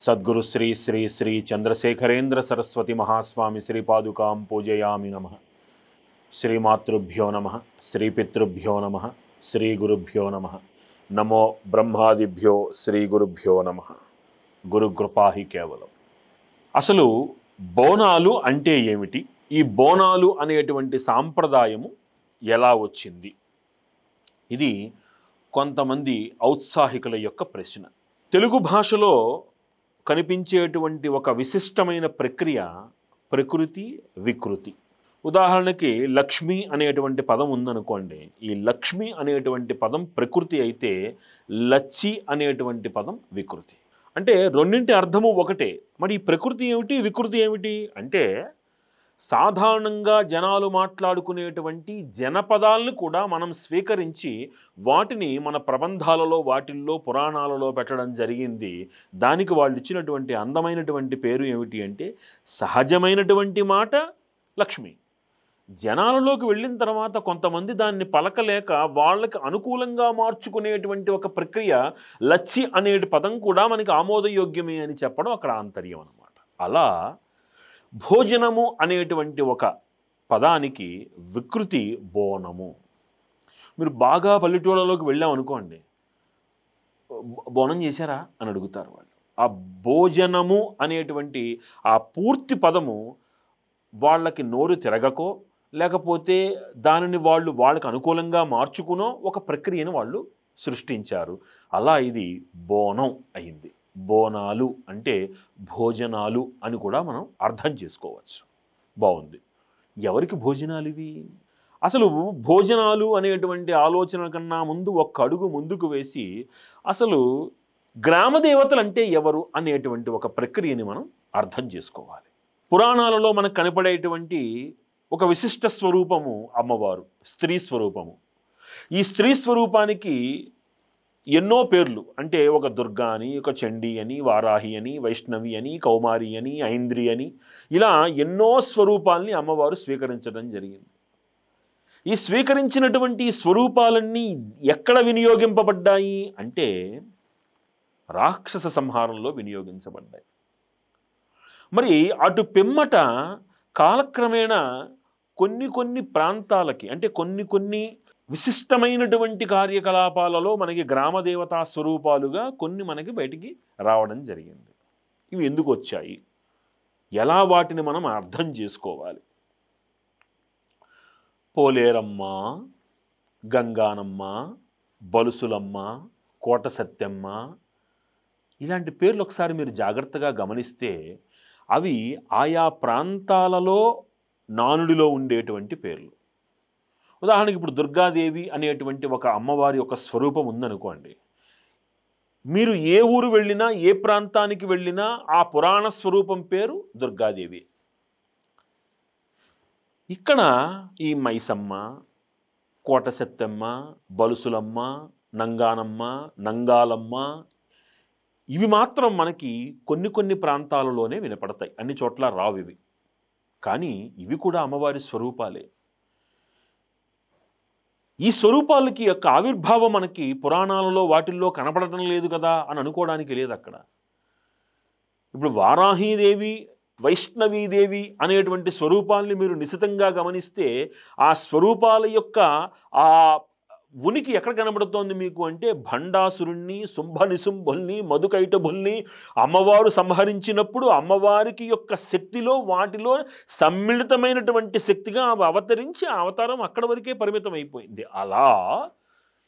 సద్గురు శ్రీ శ్రీ శ్రీ చంద్రశేఖరేంద్ర సరస్వతి మహాస్వామి శ్రీపాదుకాం పూజయామి నమ. శ్రీమాతృభ్యో నమ, శ్రీపితృభ్యో నమ, శ్రీ గురుభ్యో నమ. నమో బ్రహ్మాదిభ్యో శ్రీ గురుభ్యో నమ. గురుకృపాహి కేవలం. అసలు బోనాలు అంటే ఏమిటి? ఈ బోనాలు అనేటువంటి సాంప్రదాయము ఎలా వచ్చింది? ఇది కొంతమంది ఔత్సాహికుల యొక్క ప్రశ్న. తెలుగు భాషలో కనిపించేటువంటి ఒక విశిష్టమైన ప్రక్రియ ప్రకృతి వికృతి. ఉదాహరణకి లక్ష్మి అనేటువంటి పదం ఉందనుకోండి. ఈ లక్ష్మి అనేటువంటి పదం ప్రకృతి అయితే లచ్చి అనేటువంటి పదం వికృతి. అంటే రెండింటి అర్థము ఒకటే. మరి ఈ ప్రకృతి ఏమిటి, వికృతి ఏమిటి అంటే సాధారణంగా జనాలు మాట్లాడుకునేటువంటి జనపదాలను కూడా మనం స్వీకరించి వాటిని మన ప్రబంధాలలో వాటిల్లో పురాణాలలో పెట్టడం జరిగింది. దానికి వాళ్ళు ఇచ్చినటువంటి అందమైనటువంటి పేరు ఏమిటి అంటే సహజమైనటువంటి మాట లక్ష్మి. జనాలలోకి వెళ్ళిన తర్వాత కొంతమంది దాన్ని పలకలేక వాళ్ళకి అనుకూలంగా మార్చుకునేటువంటి ఒక ప్రక్రియ లచ్చి అనే పదం కూడా మనకి ఆమోదయోగ్యమే అని చెప్పడం అక్కడ ఆంతర్యం అన్నమాట. అలా భోజనము అనేటువంటి ఒక పదానికి వికృతి బోనము. మీరు బాగా పల్లెటూళ్ళలోకి వెళ్ళామనుకోండి, బోనం చేశారా అని అడుగుతారు వాళ్ళు. ఆ భోజనము అనేటువంటి ఆ పూర్తి పదము వాళ్ళకి నోరు తిరగకో లేకపోతే దానిని వాళ్ళకి అనుకూలంగా మార్చుకునో ఒక ప్రక్రియను వాళ్ళు సృష్టించారు. అలా ఇది బోనం అయింది. బోనాలు అంటే భోజనాలు అని కూడా మనం అర్థం చేసుకోవచ్చు. బాగుంది. ఎవరికి భోజనాలు ఇవి? అసలు భోజనాలు అనేటువంటి ఆలోచన కన్నా ముందు ఒక్క అడుగు ముందుకు వేసి అసలు గ్రామ దేవతలు అంటే ఎవరు అనేటువంటి ఒక ప్రక్రియని మనం అర్థం చేసుకోవాలి. పురాణాలలో మనకు కనపడేటువంటి ఒక విశిష్ట స్వరూపము అమ్మవారు, స్త్రీ స్వరూపము. ఈ స్త్రీ స్వరూపానికి ఎన్నో పేర్లు. అంటే ఒక దుర్గా అని, ఒక చండీ అని, వారాహి అని, వైష్ణవి అని, కౌమారి అని, ఐంద్రి అని, ఇలా ఎన్నో స్వరూపాలని అమ్మవారు స్వీకరించడం జరిగింది. ఈ స్వీకరించినటువంటి స్వరూపాలన్నీ ఎక్కడ వినియోగింపబడ్డాయి అంటే రాక్షస సంహారంలో వినియోగించబడ్డాయి. మరి అటు పిమ్మట కాలక్రమేణా కొన్ని ప్రాంతాలకి అంటే కొన్ని విశిష్టమైనటువంటి కార్యకలాపాలలో మనకి గ్రామదేవతా స్వరూపాలుగా కొన్ని మనకి బయటికి రావడం జరిగింది. ఇవి ఎందుకు వచ్చాయి, ఎలా వాటిని మనం అర్థం చేసుకోవాలి? పోలేరమ్మ, గంగానమ్మ, బలుసులమ్మ, కోట సత్యమ్మ, ఇలాంటి పేర్లు ఒకసారి మీరు జాగ్రత్తగా గమనిస్తే అవి ఆయా ప్రాంతాలలో నానుడిలో ఉండేటువంటి పేర్లు. ఉదాహరణకి ఇప్పుడు దుర్గాదేవి అనేటువంటి ఒక అమ్మవారి ఒక స్వరూపం ఉందనుకోండి. మీరు ఏ ఊరు వెళ్ళినా ఏ ప్రాంతానికి వెళ్ళినా ఆ పురాణ స్వరూపం పేరు దుర్గాదేవి. ఇక్కడ ఈ మైసమ్మ, కోట సత్తెమ్మ, బలుసులమ్మ, నంగానమ్మ, నంగాలమ్మ ఇవి మాత్రం మనకి కొన్ని ప్రాంతాలలోనే వినపడతాయి. అన్ని చోట్ల రావు ఇవి. కానీ ఇవి కూడా అమ్మవారి స్వరూపాలే. ఈ స్వరూపాలకి యొక్క ఆవిర్భావం మనకి పురాణాలలో వాటిల్లో కనపడటం లేదు కదా అని అనుకోవడానికి లేదు అక్కడ. ఇప్పుడు వారాహీదేవి, వైష్ణవీదేవి అనేటువంటి స్వరూపాల్ని మీరు నిశితంగా గమనిస్తే ఆ స్వరూపాల యొక్క ఆ ఉనికి ఎక్కడ కనబడుతోంది మీకు అంటే భండాసురుణ్ణి, శుంభనిశుంభుల్ని, మధుకైటభుల్ని అమ్మవారు సంహరించినప్పుడు అమ్మవారికి యొక్క శక్తిలో వాటిలో సమ్మిళితమైనటువంటి శక్తిగా అవతరించి ఆ అవతారం అక్కడ వరకే పరిమితం అయిపోయింది. అలా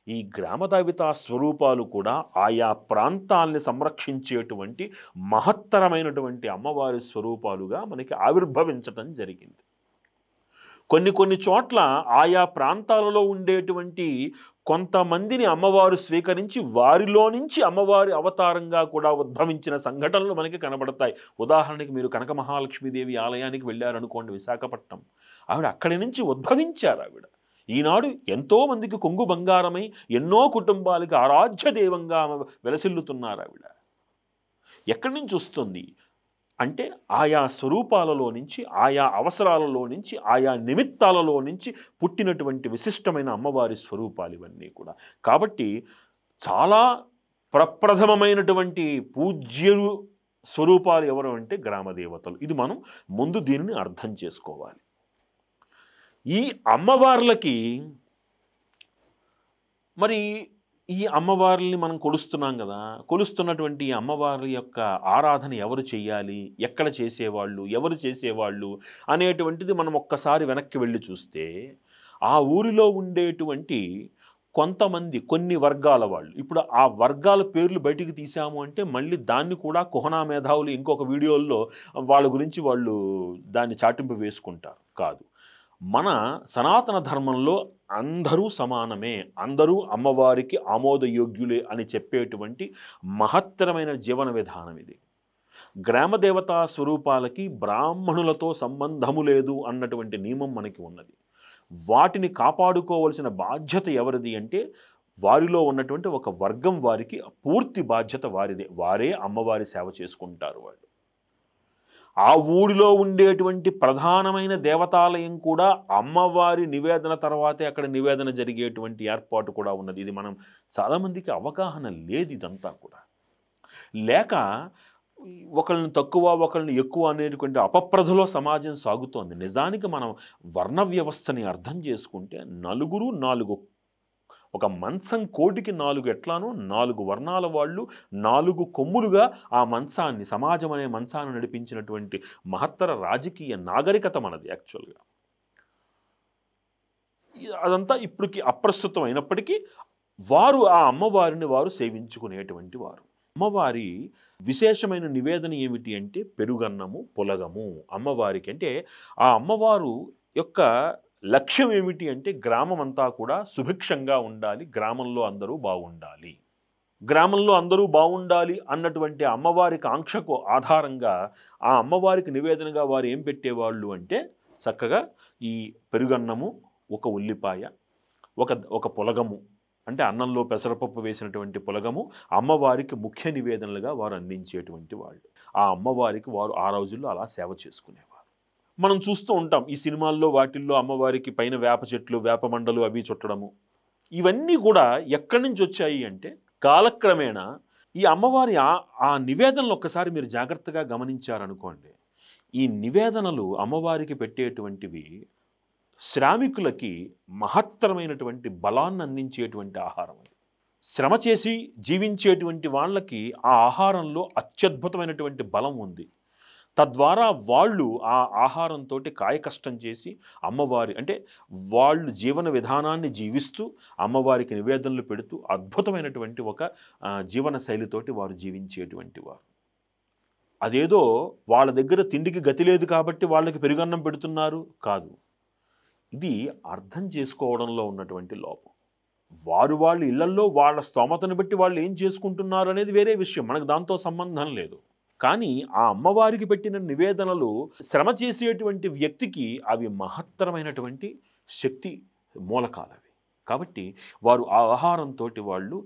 ఈ గ్రామదేవతా స్వరూపాలు కూడా ఆయా ప్రాంతాల్ని సంరక్షించేటువంటి మహత్తరమైనటువంటి అమ్మవారి స్వరూపాలుగా మనకి ఆవిర్భవించటం జరిగింది. కొన్ని చోట్ల ఆయా ప్రాంతాలలో ఉండేటువంటి కొంతమందిని అమ్మవారు స్వీకరించి వారిలో నుంచి అమ్మవారి అవతారంగా కూడా ఉద్భవించిన సంఘటనలు మనకి కనబడతాయి. ఉదాహరణకి మీరు కనక మహాలక్ష్మీదేవి ఆలయానికి వెళ్ళారనుకోండి, విశాఖపట్నం. ఆవిడ అక్కడి నుంచి ఉద్భవించారు. ఆవిడ ఈనాడు ఎంతోమందికి కొంగు బంగారమై ఎన్నో కుటుంబాలకి ఆరాధ్య దేవంగా వెలసిల్లుతున్నారు. ఆవిడ ఎక్కడి నుంచి వస్తుంది అంటే ఆయా స్వరూపాలలో నుంచి, ఆయా అవసరాలలో నుంచి, ఆయా నిమిత్తాలలో నుంచి పుట్టినటువంటి విశిష్టమైన అమ్మవారి స్వరూపాలు ఇవన్నీ కూడా. కాబట్టి చాలా ప్రప్రథమమైనటువంటి పూజ్యులు స్వరూపాలు ఎవరు అంటే గ్రామ దేవతలు. ఇది మనం ముందు దీనిని అర్థం చేసుకోవాలి. ఈ అమ్మవార్లకి మరి ఈ అమ్మవార్లని మనం కొలుస్తున్నాం కదా, కొలుస్తున్నటువంటి ఈ అమ్మవారి యొక్క ఆరాధన ఎవరు చెయ్యాలి, ఎక్కడ చేసేవాళ్ళు, ఎవరు చేసేవాళ్ళు అనేటువంటిది మనం ఒక్కసారి వెనక్కి వెళ్ళి చూస్తే ఆ ఊరిలో ఉండేటువంటి కొంతమంది కొన్ని వర్గాల వాళ్ళు, ఇప్పుడు ఆ వర్గాల పేర్లు బయటికి తీసాము అంటే మళ్ళీ దాన్ని కూడా కుహనా మేధావులు ఇంకొక వీడియోల్లో వాళ్ళ గురించి వాళ్ళు దాన్ని చాటింపు వేసుకుంటారు. కాదు, మన సనాతన ధర్మంలో అందరూ సమానమే, అందరూ అమ్మవారికి ఆమోదయోగ్యులే అని చెప్పేటువంటి మహత్తరమైన జీవన విధానం ఇది. గ్రామదేవతా స్వరూపాలకి బ్రాహ్మణులతో సంబంధము లేదు అన్నటువంటి నియమం మనకి ఉన్నది. వాటిని కాపాడుకోవలసిన బాధ్యత ఎవరిది అంటే వారిలో ఉన్నటువంటి ఒక వర్గం వారికి పూర్తి బాధ్యత వారిదే. వారే అమ్మవారి సేవ చేసుకుంటారు. వాళ్ళు ఆ ఊరిలో ఉండేటువంటి ప్రధానమైన దేవతాలయం కూడా అమ్మవారి నివేదన తర్వాతే అక్కడ నివేదన జరిగేటువంటి ఏర్పాటు కూడా ఉన్నది. ఇది మనం చాలామందికి అవగాహన లేదు. ఇదంతా కూడా లేక ఒకళ్ళని తక్కువ ఒకళ్ళని ఎక్కువ అనేటువంటి అపప్రధలో సమాజం సాగుతోంది. నిజానికి మనం వర్ణ వ్యవస్థని అర్థం చేసుకుంటే నలుగురు నాలుగు, ఒక మంచం కోటికి 4 ఎట్లానో 4 వర్ణాల వాళ్ళు 4 కొమ్ములుగా ఆ మంచాన్ని, సమాజం అనే మంచాన్ని నడిపించినటువంటి మహత్తర రాజకీయ నాగరికత మనది. యాక్చువల్గా అదంతా ఇప్పటికి అప్రస్తుతం అయినప్పటికీ వారు ఆ అమ్మవారిని వారు సేవించుకునేటువంటి వారు. అమ్మవారి విశేషమైన నివేదన ఏమిటి అంటే పెరుగన్నము, పులగము. అమ్మవారికి అంటే ఆ అమ్మవారు యొక్క లక్ష్యం ఏమిటి అంటే గ్రామం అంతా కూడా సుభిక్షంగా ఉండాలి, గ్రామంలో అందరూ బాగుండాలి. గ్రామంలో అందరూ బాగుండాలి అన్నటువంటి అమ్మవారికి ఆంక్షకు ఆధారంగా ఆ అమ్మవారికి నివేదనగా వారు ఏం పెట్టేవాళ్ళు అంటే చక్కగా ఈ పెరుగన్నము, ఒక ఉల్లిపాయ, ఒక పులగము, అంటే అన్నంలో పెసరపప్పు వేసినటువంటి పులగము అమ్మవారికి ముఖ్య నివేదనలుగా వారు అందించేటువంటి వాళ్ళు. ఆ అమ్మవారికి వారు ఆ రోజుల్లో అలా సేవ చేసుకునేవారు. మనం చూస్తూ ఉంటాం ఈ సినిమాల్లో వాటిల్లో అమ్మవారికి పైన వేప చెట్లు, వేప మండలు అవి చుట్టడము. ఇవన్నీ కూడా ఎక్కడి నుంచి వచ్చాయి అంటే కాలక్రమేణా ఈ అమ్మవారి ఆ నివేదనలు ఒక్కసారి మీరు జాగ్రత్తగా గమనించారనుకోండి, ఈ నివేదనలు అమ్మవారికి పెట్టేటువంటివి శ్రామికులకి మహత్తరమైనటువంటి బలాన్ని అందించేటువంటి ఆహారం. అది శ్రమ చేసి జీవించేటువంటి వాళ్ళకి ఆ ఆహారంలో అత్యద్భుతమైనటువంటి బలం ఉంది. తద్వారా వాళ్ళు ఆ ఆహారంతో కాయకష్టం చేసి అమ్మవారి అంటే వాళ్ళు జీవన విధానాన్ని జీవిస్తూ అమ్మవారికి నివేదనలు పెడుతూ అద్భుతమైనటువంటి ఒక జీవన శైలితోటి వారు జీవించేటువంటి వారు. అదేదో వాళ్ళ దగ్గర తిండికి గతి లేదు కాబట్టి వాళ్ళకి పెరుగన్నం పెడుతున్నారు కాదు. ఇది అర్థం చేసుకోవడంలో ఉన్నటువంటి లోపం. వాళ్ళ ఇళ్లల్లో వాళ్ళ స్తోమతను బట్టి వాళ్ళు ఏం చేసుకుంటున్నారు అనేది వేరే విషయం, మనకు దాంతో సంబంధం లేదు. కానీ ఆ అమ్మవారికి పెట్టిన నివేదనలు శ్రమ చేసేటువంటి వ్యక్తికి అవి మహత్తరమైనటువంటి శక్తి మూలకాలవి. కాబట్టి వారు ఆ ఆహారంతో వాళ్ళు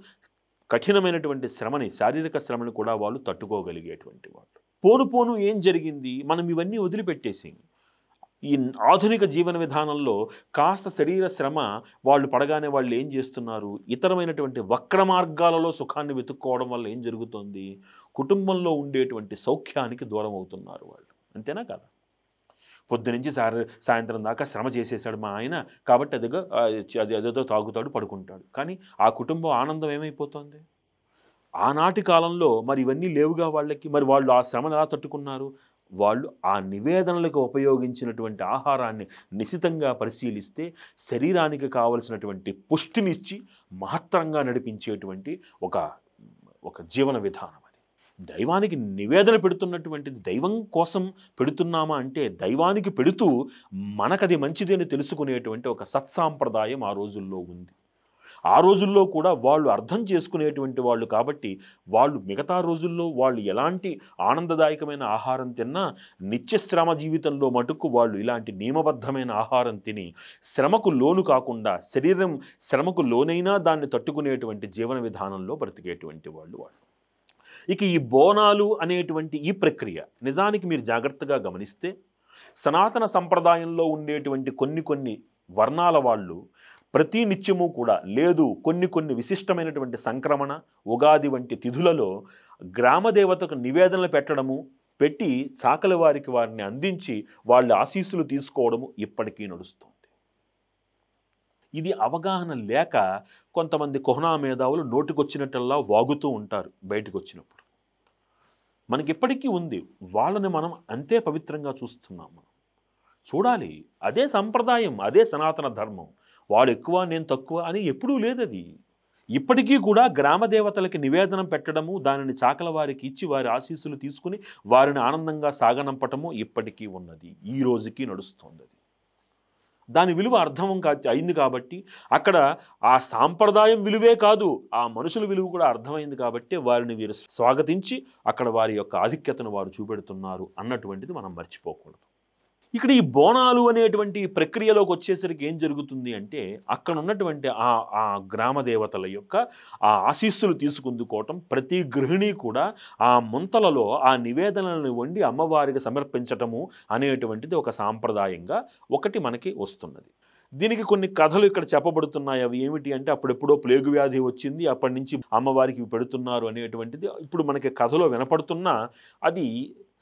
కఠినమైనటువంటి శ్రమని, శారీరక శ్రమని కూడా వాళ్ళు తట్టుకోగలిగేటువంటి వాళ్ళు. పోను పోను ఏం జరిగింది, మనం ఇవన్నీ వదిలిపెట్టేసి ఈ ఆధునిక జీవన విధానంలో కాస్త శరీర శ్రమ వాళ్ళు పడగానే వాళ్ళు ఏం చేస్తున్నారు, ఇతరమైనటువంటి వక్ర మార్గాలలో సుఖాన్ని వెతుక్కోవడం వల్ల ఏం జరుగుతుంది, కుటుంబంలో ఉండేటువంటి సౌఖ్యానికి దూరం అవుతున్నారు వాళ్ళు. అంతేనా కదా? పొద్దునుంచి సాయంత్రం దాకా శ్రమ చేసేసాడు మా ఆయన కాబట్టి అదేదో తాగుతాడు, పడుకుంటాడు. కానీ ఆ కుటుంబం ఆనందం ఏమైపోతుంది? ఆనాటి కాలంలో మరి ఇవన్నీ లేవుగా వాళ్ళకి. మరి వాళ్ళు ఆ శ్రమను ఎలా తట్టుకున్నారు? వాళ్ళు ఆ నివేదనలకు ఉపయోగించినటువంటి ఆహారాన్ని నిశితంగా పరిశీలిస్తే శరీరానికి కావలసినటువంటి పుష్టినిచ్చి మహత్తరంగా నడిపించేటువంటి ఒక జీవన విధానం. అది దైవానికి నివేదన పెడుతున్నటువంటిది దైవం కోసం పెడుతున్నామా అంటే దైవానికి పెడుతూ మనకది మంచిది అని తెలుసుకునేటువంటి ఒక సత్సాంప్రదాయం ఆ రోజుల్లో ఉంది. ఆ రోజుల్లో కూడా వాళ్ళు అర్థం చేసుకునేటువంటి వాళ్ళు కాబట్టి వాళ్ళు మిగతా రోజుల్లో వాళ్ళు ఎలాంటి ఆనందదాయకమైన ఆహారం తిన్నా నిత్యశ్రమ జీవితంలో మటుకు వాళ్ళు ఇలాంటి నియమబద్ధమైన ఆహారం తిని శ్రమకు లోను కాకుండా శరీరం శ్రమకు లోనైనా దాన్ని తట్టుకునేటువంటి జీవన విధానంలో బ్రతికేటువంటి వాళ్ళు. ఇక ఈ బోనాలు అనేటువంటి ఈ ప్రక్రియ నిజానికి మీరు జాగ్రత్తగా గమనిస్తే సనాతన సంప్రదాయంలో ఉండేటువంటి కొన్ని వర్ణాల వాళ్ళు ప్రతి నిత్యము కూడా లేదు, కొన్ని విశిష్టమైనటువంటి సంక్రమణ, ఉగాది వంటి తిథులలో గ్రామదేవతకు నివేదనలు పెట్టడము, పెట్టి చాకలి వారికి వారిని అందించి వాళ్ళ ఆశీస్సులు తీసుకోవడము ఇప్పటికీ నడుస్తుంది. ఇది అవగాహన లేక కొంతమంది కుహనా మేధావులు నోటికొచ్చినట్టల్లా వాగుతూ ఉంటారు బయటకు వచ్చినప్పుడు. మనకి ఇప్పటికీ ఉంది, వాళ్ళని మనం అంతే పవిత్రంగా చూస్తున్నాం. మనం చూడాలి, అదే సంప్రదాయం, అదే సనాతన ధర్మం. వాడు ఎక్కువ నేను తక్కువ అని ఎప్పుడూ లేదు. అది ఇప్పటికీ కూడా గ్రామ దేవతలకి నివేదనం పెట్టడము, దానిని చాకల వారికి ఇచ్చి వారి ఆశీస్సులు తీసుకుని వారిని ఆనందంగా సాగనంపటము ఇప్పటికీ ఉన్నది, ఈ రోజుకి నడుస్తుంది. అది దాని విలువ అర్థం అయింది కాబట్టి అక్కడ ఆ సాంప్రదాయం విలువే కాదు, ఆ మనుషుల విలువ కూడా అర్థమైంది కాబట్టి వారిని వీరు స్వాగతించి అక్కడ వారి యొక్క ఆధిక్యతను వారు చూపెడుతున్నారు అన్నటువంటిది మనం మర్చిపోకూడదు. ఇక్కడ ఈ బోనాలు అనేటువంటి ప్రక్రియలోకి వచ్చేసరికి ఏం జరుగుతుంది అంటే, అక్కడ ఉన్నటువంటి ఆ గ్రామ దేవతల యొక్క ఆ ఆశీస్సులు తీసుకుందుకోవటం, ప్రతి గృహిణి కూడా ఆ ముంతలలో ఆ నివేదనలను వండి అమ్మవారికి సమర్పించటము అనేటువంటిది ఒక సాంప్రదాయంగా ఒకటి మనకి వస్తున్నది. దీనికి కొన్ని కథలు ఇక్కడ చెప్పబడుతున్నాయి. అవి ఏమిటి అంటే, అప్పుడెప్పుడో ప్లేగు వ్యాధి వచ్చింది, అప్పటి నుంచి అమ్మవారికి పెడుతున్నారు అనేటువంటిది ఇప్పుడు మనకి కథలో వినపడుతున్నా అది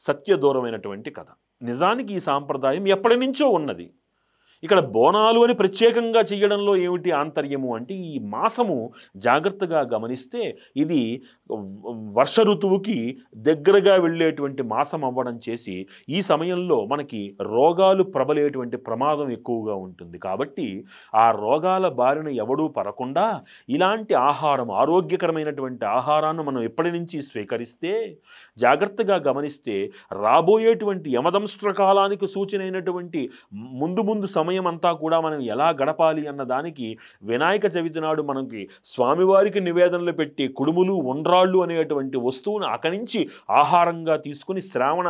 సత్యదూరమైనటువంటి కథ. నిజానికి ఈ సాంప్రదాయం ఎప్పటి నుంచో ఉన్నది. ఇక్కడ బోనాలు అని ప్రత్యేకంగా చేయడంలో ఏమిటి ఆంతర్యము అంటే, ఈ మాసము జాగ్రత్తగా గమనిస్తే ఇది వర్ష ఋతువుకి దగ్గరగా వెళ్ళేటువంటి మాసం అవ్వడం చేసి ఈ సమయంలో మనకి రోగాలు ప్రబలేటువంటి ప్రమాదం ఎక్కువగా ఉంటుంది. కాబట్టి ఆ రోగాల బారిన ఎవడూ పడకుండా ఇలాంటి ఆహారం, ఆరోగ్యకరమైనటువంటి ఆహారాన్ని మనం ఎప్పటి నుంచి స్వీకరిస్తే, జాగ్రత్తగా గమనిస్తే రాబోయేటువంటి యమదంష్ట్ర కాలానికి సూచనైనటువంటి ముందు సమయం అంతా కూడా మనం ఎలా గడపాలి అన్న దానికి వినాయక చవితి నాడు మనకి స్వామివారికి నివేదనలు పెట్టి కుడుములు, ఉండ్రాళ్ళు అనేటువంటి వస్తువును అక్కడి నుంచి ఆహారంగా తీసుకుని శ్రావణ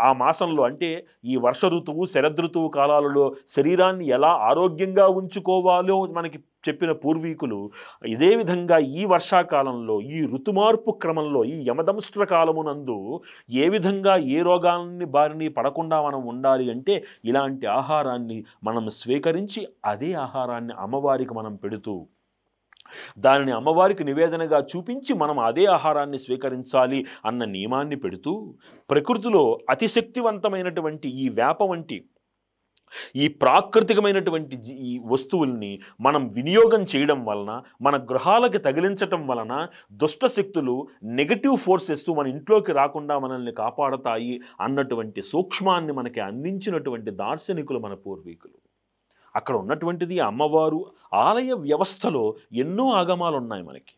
ఆ మాసంలో అంటే ఈ వర్ష ఋతువు, శరదృతువు కాలాలలో శరీరాన్ని ఎలా ఆరోగ్యంగా ఉంచుకోవాలో మనకి చెప్పిన పూర్వీకులు ఇదే విధంగా ఈ వర్షాకాలంలో, ఈ ఋతుమార్పు క్రమంలో, ఈ యమదంష్ట్ర కాలమునందు ఏ విధంగా ఏ రోగాన్ని బారిని పడకుండా మనం ఉండాలి అంటే ఇలాంటి ఆహారాన్ని మనం స్వీకరించి అదే ఆహారాన్ని అమ్మవారికి మనం పెడుతూ దానిని అమ్మవారికి నివేదనగా చూపించి మనం అదే ఆహారాన్ని స్వీకరించాలి అన్న నియమాన్ని పెడుతూ, ప్రకృతిలో అతిశక్తివంతమైనటువంటి ఈ వేప వంటి ఈ ప్రాకృతికమైనటువంటి ఈ వస్తువుల్ని మనం వినియోగం చేయడం వలన, మన గృహాలకి తగిలించటం వలన దుష్ట శక్తులు, నెగటివ్ ఫోర్సెస్ మన ఇంట్లోకి రాకుండా మనల్ని కాపాడతాయి అన్నటువంటి సూక్ష్మాన్ని మనకి అందించినటువంటి దార్శనికులు మన పూర్వీకులు. అక్కడ ఉన్నటువంటిది అమ్మవారు ఆలయ వ్యవస్థలో ఎన్నో ఆగమాలు ఉన్నాయి మనకి.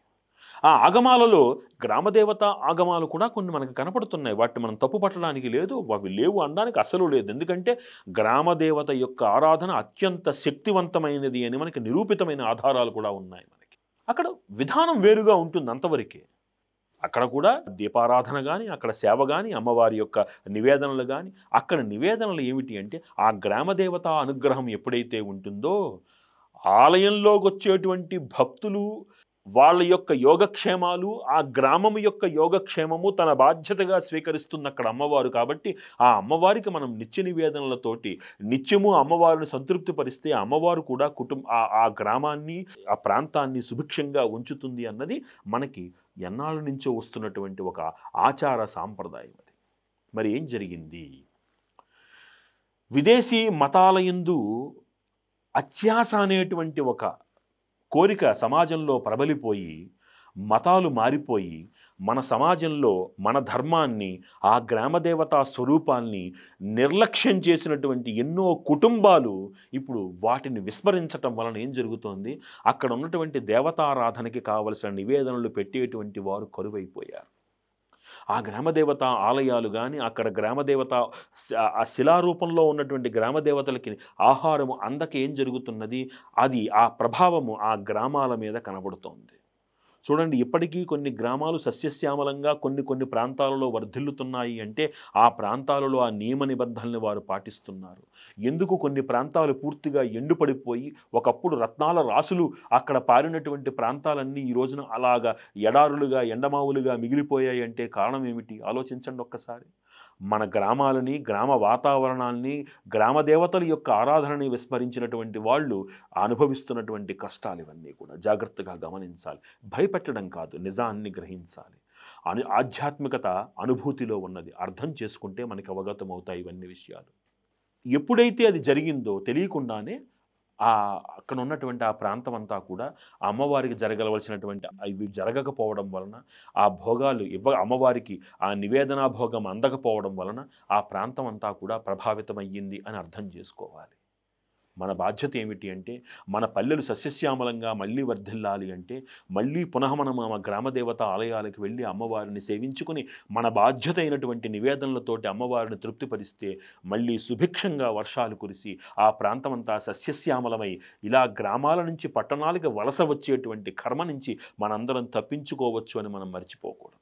ఆ ఆగమాలలో గ్రామదేవత ఆగమాలు కూడా కొన్ని మనకు కనపడుతున్నాయి. వాటిని మనం తప్పు పట్టడానికి లేదు, అవి లేవు అనడానికి అసలు లేదు. ఎందుకంటే గ్రామదేవత యొక్క ఆరాధన అత్యంత శక్తివంతమైనది అని మనకి నిరూపితమైన ఆధారాలు కూడా ఉన్నాయి మనకి. అక్కడ విధానం వేరుగా ఉంటుంది అంతవరకే. అక్కడ కూడా దీపారాధన కానీ, అక్కడ సేవ కానీ, అమ్మవారి యొక్క నివేదనలు కానీ, అక్కడ నివేదనలు ఏమిటి అంటే ఆ గ్రామదేవత అనుగ్రహం ఎప్పుడైతే ఉంటుందో ఆలయంలోకి వచ్చేటువంటి భక్తులు వాళ్ళ యొక్క యోగక్షేమాలు, ఆ గ్రామం యొక్క యోగక్షేమము తన బాధ్యతగా స్వీకరిస్తుంది అక్కడ అమ్మవారు. కాబట్టి ఆ అమ్మవారికి మనం నిత్య నివేదనలతోటి నిత్యము అమ్మవారిని సంతృప్తి పరిస్తే అమ్మవారు కూడా ఆ గ్రామాన్ని, ఆ ప్రాంతాన్ని సుభిక్షంగా ఉంచుతుంది అన్నది మనకి ఎన్నాళ్ళ నుంచో వస్తున్నటువంటి ఒక ఆచార సాంప్రదాయం. అది మరి ఏం జరిగింది? విదేశీ మతాలయందు అత్యాస అనేటువంటి ఒక కోరిక సమాజంలో ప్రబలిపోయి మతాలు మారిపోయి మన సమాజంలో మన ధర్మాన్ని, ఆ గ్రామదేవతా స్వరూపాన్ని నిర్లక్ష్యం చేసినటువంటి ఎన్నో కుటుంబాలు ఇప్పుడు వాటిని విస్మరించటం వలన ఏం జరుగుతోంది? అక్కడ ఉన్నటువంటి దేవతారాధనకి కావలసిన నివేదనలు పెట్టేటువంటి వారు కరువైపోయారు. ఆ గ్రామదేవత ఆలయాలు కానీ, అక్కడ గ్రామదేవత ఆ శిలారూపంలో ఉన్నటువంటి గ్రామదేవతలకి ఆహారము అందక ఏం జరుగుతున్నది? అది ఆ ప్రభావము ఆ గ్రామాల మీద కనబడుతోంది. చూడండి, ఇప్పటికీ కొన్ని గ్రామాలు సస్యశ్యామలంగా కొన్ని ప్రాంతాలలో వర్ధిల్లుతున్నాయి అంటే ఆ ప్రాంతాలలో ఆ నియమ నిబంధనల్ని వారు పాటిస్తున్నారు. ఎందుకు కొన్ని ప్రాంతాలు పూర్తిగా ఎండుపడిపోయి ఒకప్పుడు రత్నాల రాసులు అక్కడ పారినటువంటి ప్రాంతాలన్నీ ఈ రోజున అలాగా ఎడారులుగా, ఎండమావులుగా మిగిలిపోయాయి అంటే కారణం ఏమిటి? ఆలోచించండి ఒక్కసారి. మన గ్రామాలని, గ్రామ వాతావరణాన్ని, గ్రామ దేవతల యొక్క ఆరాధనని విస్మరించినటువంటి వాళ్ళు అనుభవిస్తున్నటువంటి కష్టాలు ఇవన్నీ కూడా జాగ్రత్తగా గమనించాలి. భయపెట్టడం కాదు, నిజాన్ని గ్రహించాలి. ఆధ్యాత్మికత అనుభూతిలో ఉన్నది. అర్థం చేసుకుంటే మనకి అవగతమవుతాయి ఇవన్నీ విషయాలు. ఎప్పుడైతే అది జరిగిందో తెలియకుండానే అక్కడ ఉన్నటువంటి ఆ ప్రాంతం అంతా కూడా అమ్మవారికి జరగవలసినటువంటి ఇవి జరగకపోవడం వలన, ఆ భోగాలు అమ్మవారికి ఆ నివేదనా భోగం అందకపోవడం వలన ఆ ప్రాంతం అంతా కూడా ప్రభావితమయ్యింది అని అర్థం చేసుకోవాలి. మన బాధ్యత ఏమిటి అంటే, మన పల్లెలు సస్యశ్యామలంగా మళ్ళీ వర్ధిల్లాలి అంటే, మళ్ళీ పునః మనం మన గ్రామదేవత ఆలయాలకు వెళ్ళి అమ్మవారిని సేవించుకుని మన బాధ్యత అయినటువంటి నివేదనలతోటి అమ్మవారిని తృప్తిపరిస్తే మళ్ళీ సుభిక్షంగా వర్షాలు కురిసి ఆ ప్రాంతమంతా సస్యశ్యామలమై ఇలా గ్రామాల నుంచి పట్టణాలకు వలస వచ్చేటువంటి కర్మ నుంచి మనందరం తప్పించుకోవచ్చు అని మనం మర్చిపోకూడదు.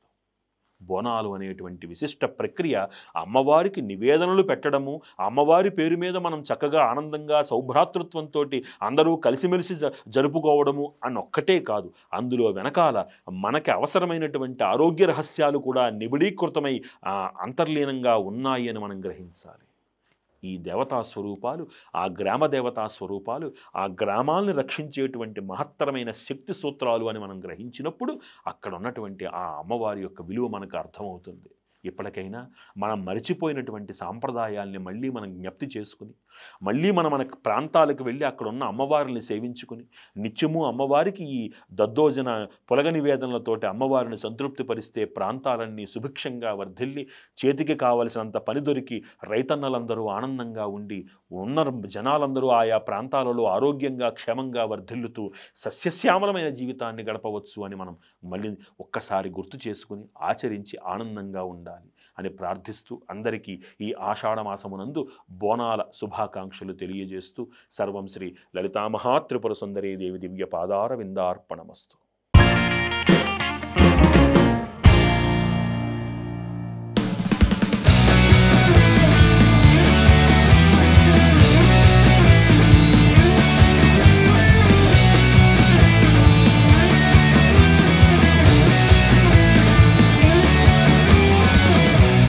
బోనాలు అనేటువంటి విశిష్ట ప్రక్రియ అమ్మవారికి నివేదనలు పెట్టడము, అమ్మవారి పేరు మీద మనం చక్కగా ఆనందంగా సౌభ్రాతృత్వంతో అందరూ కలిసిమెలిసి జరుపుకోవడము అన్నొక్కటే కాదు, అందులో వెనకాల మనకి అవసరమైనటువంటి ఆరోగ్య రహస్యాలు కూడా నిబిడీకృతమై అంతర్లీనంగా ఉన్నాయి అని మనం గ్రహించాలి. ఈ దేవతా స్వరూపాలు, ఆ గ్రామ దేవతా స్వరూపాలు ఆ గ్రామాలను రక్షించేటువంటి మహత్తరమైన శక్తి సూత్రాలు అని మనం గ్రహించినప్పుడు అక్కడ ఉన్నటువంటి ఆ అమ్మవారి యొక్క విలువ మనకు అర్థమవుతుంది. ఇప్పటికైనా మనం మరిచిపోయినటువంటి సాంప్రదాయాల్ని మళ్ళీ మనం జ్ఞప్తి చేసుకుని, మళ్ళీ మన ప్రాంతాలకు వెళ్ళి అక్కడ ఉన్న అమ్మవారిని సేవించుకుని, నిత్యము అమ్మవారికి ఈ దద్దోజన పొలగ నివేదనలతోటి అమ్మవారిని సంతృప్తిపరిస్తే ప్రాంతాలన్నీ సుభిక్షంగా వర్ధిల్లి, చేతికి కావలసినంత పని దొరికి రైతన్నలందరూ ఆనందంగా ఉండి, ఉన్న జనాలందరూ ఆయా ప్రాంతాలలో ఆరోగ్యంగా క్షేమంగా వర్ధిల్లుతూ సస్యశ్యామలమైన జీవితాన్ని గడపవచ్చు అని మనం మళ్ళీ ఒక్కసారి గుర్తు చేసుకుని ఆచరించి ఆనందంగా ఉండాలి అని ప్రార్థిస్తూ అందరికీ ఈ ఆషాఢమాసమునందు బోనాల శుభాకాంక్షలు తెలియజేస్తూ సర్వం శ్రీ లలితామహాత్రిపుర సుందరీ దేవి దివ్య పాదార విందార్పణమస్తు.